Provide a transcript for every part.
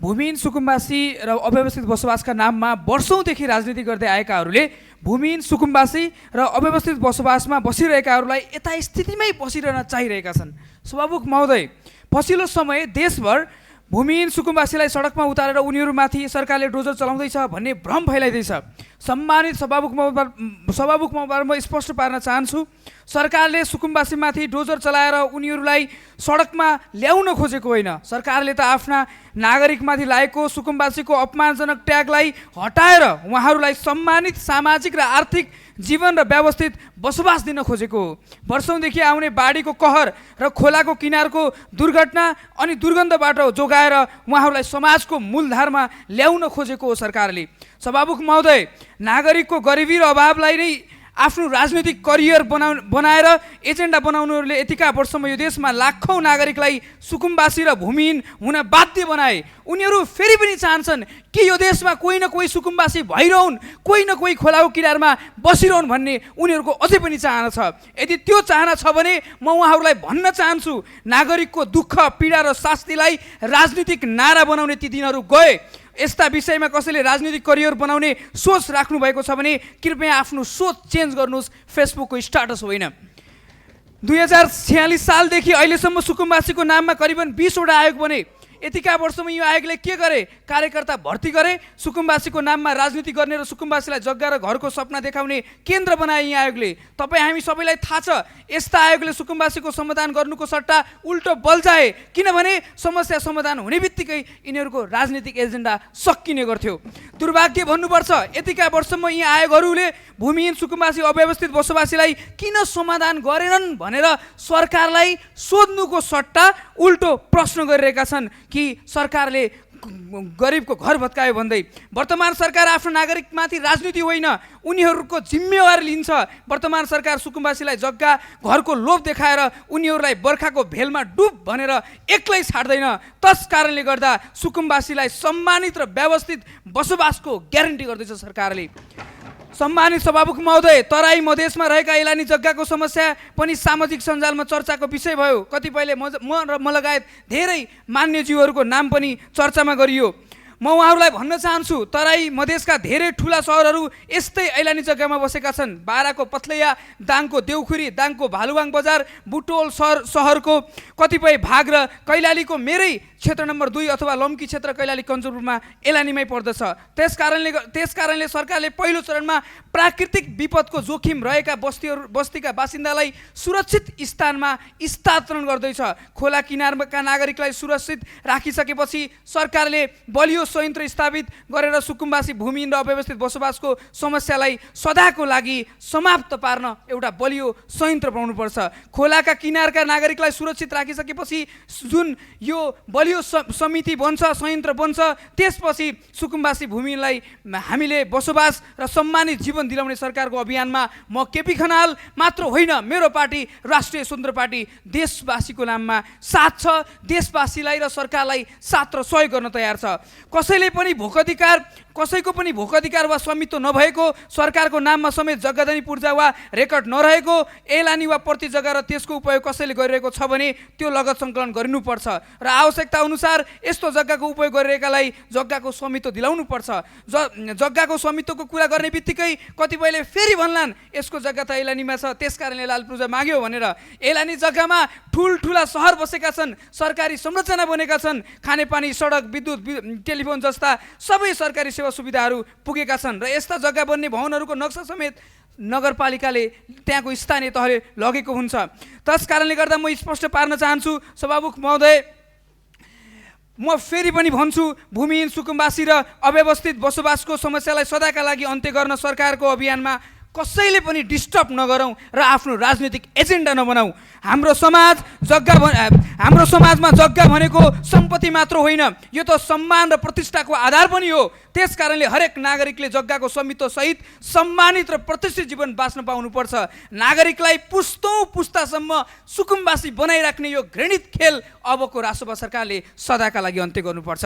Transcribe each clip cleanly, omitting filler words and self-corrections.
भूमिहीन सुकुम्बासी र अव्यवस्थित बसोबासका नाममा वर्षौंदेखि राजनीति गर्दै आएकाहरूले भूमिहीन सुकुम्बासी र अव्यवस्थित बसोबासमा बसिरहेकाहरूलाई यता स्थितिमै बसिरहन चाहिरहेका छन्। सभामुख महोदय, पछिल्लो समय देशभर भूमिहीन सुकुम्बासीलाई सडकमा उतारेर उनीहरूमाथि सरकारले डोजर चलाउँदैछ भन्ने भ्रम फैलाइँदैछ। सम्मानित सभामुख महोदय, म स्पष्ट पार्न चाहन्छु, सरकारले सुकुम्बासीमाथि डोजर चलाएर उनीहरूलाई सडकमा ल्याउन खोजेको होइन। सरकारले त आफ्ना नागरिकमाथि लागेको सुकुम्बासीको अपमानजनक ट्यागलाई हटाएर उहाँहरूलाई सम्मानित सामाजिक र आर्थिक जीवन र व्यवस्थित बसोबास दिन खोजेको हो। वर्षौंदेखि आउने बाढीको कहर र खोलाको किनारको दुर्घटना अनि दुर्गन्धबाट जोगाएर उहाँहरूलाई समाजको मूलधारमा ल्याउन खोजेको हो सरकारले। सभामुख महोदय, नागरिकको गरिबी र अभावलाई नै आफ्नो राजनीतिक करियर बनाएर एजेन्डा बनाउनेहरूले यतिका वर्षमा यो देशमा लाखौँ नागरिकलाई सुकुम्बासी र भूमिहीन हुन बाध्य बनाए। उनीहरू फेरि पनि चाहन्छन् कि यो देशमा कोही न कोही सुकुम्बासी भइरहन्, कोही न कोही खोलाको किनारमा बसिरहन् भन्ने उनीहरूको अझै पनि चाहना छ। यदि त्यो चाहना छ भने म उहाँहरूलाई भन्न चाहन्छु, नागरिकको दुःख, पीडा र शास्तिलाई राजनीतिक नारा बनाउने ती दिनहरू गए। यस्ता विषयमा कसैले राजनीतिक करियर बनाउने सोच राख्नु भएको छ भने कृपया आफ्नो सोच चेन्ज गर्नुहोस्, फेसबुकको स्टाटस होइन। 2046 सालदेखि अहिलेसम्म सुकुम्बासीको नाममा करिबन 20 वटा आयोग बने। यतिका वर्षमा यो आयोगले के गरे? कार्यकर्ता भर्ती गरे, सुकुम्बासीको नाममा राजनीति गर्ने र सुकुम्बासीलाई जग्गा र घरको सपना देखाउने केन्द्र बनाए यी आयोगले। तपाईँ हामी सबैलाई थाहा छ, यस्ता आयोगले सुकुम्बासीको समाधान गर्नुको सट्टा उल्टो बल्झाए, किनभने समस्या समाधान हुने बित्तिकै यिनीहरूको राजनीतिक एजेन्डा सकिने गर्थ्यो। दुर्भाग्य भन्नुपर्छ, यतिका वर्षमा यी आयोगहरूले भूमिहीन सुकुम्बासी अव्यवस्थित बसोबासीलाई किन समाधान गरेनन् भनेर सरकारलाई सोध्नुको सट्टा उल्टो प्रश्न गरिरहेका छन् कि सरकारले गरिबको घर भत्कायो भन्दै। वर्तमान सरकार आफ्नो नागरिकमाथि राजनीति होइन, उनीहरूको जिम्मेवारी लिन्छ। वर्तमान सरकार सुकुम्बासीलाई जग्गा घरको लोभ देखाएर उनीहरूलाई बर्खाको भेलमा डुब भनेर एक्लै छाड्दैन। त्यस कारणले गर्दा सुकुम्बासीलाई सम्मानित र व्यवस्थित बसोबासको ग्यारेन्टी गर्दैछ सरकारले। सम्मानित सभामुख महोदय, तराई मधेसमा रहेका एलानी जग्गाको समस्या पनि सामाजिक सञ्जालमा चर्चाको विषय भयो। कतिपयले म लगायत धेरै मान्यज्यूहरूको नाम पनि चर्चामा गरियो। म उहाँहरूलाई भन्न चाहन्छु, तराई मधेसका धेरै ठुला सहरहरू यस्तै ऐलानी जग्गामा बसेका छन्। बाराको पथलैया, दाङको देउखुरी, दाङको भालुवाङ बजार, बुटोल सहरको कतिपय भाग र कैलालीको मेरै क्षेत्र नम्बर 2 अथवा लम्की क्षेत्र कैलाली कञ्चनपुरमा एलानीमै पर्दछ। त्यस कारणले सरकारले पहिलो चरणमा प्राकृतिक विपदको जोखिम रहेका बस्तीका बासिन्दालाई सुरक्षित स्थानमा स्थानान्तरण गर्दैछ। खोला किनारका नागरिकलाई सुरक्षित राखिसकेपछि सरकारले बलियो संयन्त्र स्थापित गरेर सुकुम्बासी भूमिहीन र अव्यवस्थित बसोबासको समस्यालाई सदाको लागि समाप्त पार्न एउटा बलियो संयन्त्र बनाउनुपर्छ। खोलाका किनारका नागरिकलाई सुरक्षित राखिसकेपछि जुन यो बलियो समिति बन्छ, संयन्त्र बन्छ, त्यसपछि सुकुम्बासी भूमिहीनलाई हामीले बसोबास र सम्मानित जीवन दिलाउने सरकारको अभियानमा म केपी खनाल मात्र होइन, मेरो पार्टी राष्ट्रिय स्वतन्त्र पार्टी देशवासीको नाममा साथ छ। देशवासीलाई र सरकारलाई साथ र सहयोग गर्न तयार छ। कसैको पनि भोक अधिकार वा स्वामित्व नभएको, सरकारको नाममा समेत जग्गाधनी पूर्जा वा रेकर्ड नरहेको एलानी वा प्रति जग्गा र त्यसको उपयोग कसैले गरिरहेको छ भने त्यो लगत सङ्कलन गरिनुपर्छ र आवश्यकता अनुसार यस्तो जग्गाको उपयोग गरिरहेकालाई जग्गाको स्वामित्व दिलाउनुपर्छ। जग्गाको स्वामित्वको कुरा गर्ने बित्तिकै कतिपयले फेरि भन्लान् यसको जग्गा त एलानीमा छ, त्यस कारणले लाल पूर्जा माग्यो भनेर। एलानी जग्गामा ठुल्ठुला सहर बसेका छन्, सरकारी संरचना बनेका छन्, खानेपानी, सडक, विद्युत, टेलिफोन जस्ता सबै सरकारी सेवा सुविधाहरू पुगेका छन् र यस्ता जग्गा बन्ने भवनहरूको नक्सा समेत नगरपालिकाले त्यहाँको स्थानीय तहले लगेको हुन्छ। त्यस कारणले गर्दा म स्पष्ट पार्न चाहन्छु सभामुख महोदय, म फेरि पनि भन्छु, भूमिहीन सुकुम्बासी र अव्यवस्थित बसोबासको समस्यालाई सदाका लागि अन्त्य गर्न सरकारको अभियानमा कसैले पनि डिस्टर्ब नगरौँ र आफ्नो राजनीतिक एजेन्डा नबनाऊ। हाम्रो समाजमा जग्गा भनेको सम्पत्ति मात्र होइन, यो त सम्मान र प्रतिष्ठाको आधार पनि हो। त्यस कारणले हरेक नागरिकले जग्गाको स्वामित्व सहित सम्मानित र प्रतिष्ठित जीवन बाँच्न पाउनुपर्छ। नागरिकलाई पुस्तौँ पुस्तासम्म सुकुम्बासी बनाइराख्ने यो घृणित खेल अबको राष्ट्रपति सरकारले सदाका लागि अन्त्य गर्नुपर्छ।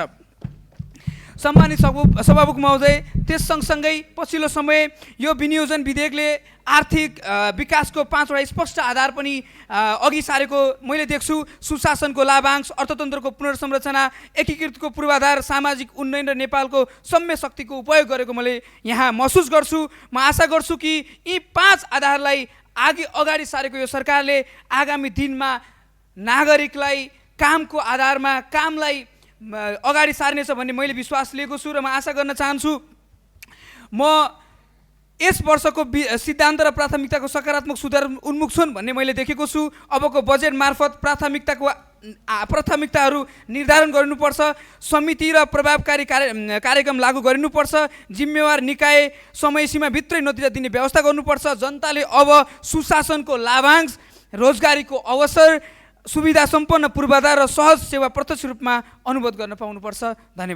सम्मानित सभामुख महोदय, त्यस सँगसँगै पछिल्लो समय यो विनियोजन विधेयकले आर्थिक विकासको 5वटा स्पष्ट आधार पनि अघि सारेको मैले देख्छु। सुशासनको लाभांश, अर्थतन्त्रको पुनर्संरचना, एकीकृतको पूर्वाधार, सामाजिक उन्नयन र नेपालको सम्य शक्तिको उपयोग गरेको मैले यहाँ महसुस गर्छु। म आशा गर्छु कि यी 5 आधारलाई अगाडि सारेको यो सरकारले आगामी दिनमा नागरिकलाई कामको आधारमा कामलाई अगाडि सार्नेछ भन्ने मैले विश्वास लिएको छु र म आशा गर्न चाहन्छु म यस वर्षको सिद्धान्त र प्राथमिकताको सकारात्मक सुधार उन्मुख छन् भन्ने मैले देखेको छु। अबको बजेट मार्फत प्राथमिकताहरू निर्धारण गर्नुपर्छ, समिति र प्रभावकारी कार्यक्रम लागू गरिनुपर्छ, जिम्मेवार निकाय समयसीमाभित्रै नतिजा दिने व्यवस्था गर्नुपर्छ। जनताले अब सुशासनको लाभांश, रोजगारीको अवसर, सुविधा सम्पन्न पूर्वाधार र सहज सेवा प्रत्यक्ष रूपमा अनुभव गर्न पाउनुपर्छ। धन्यवाद।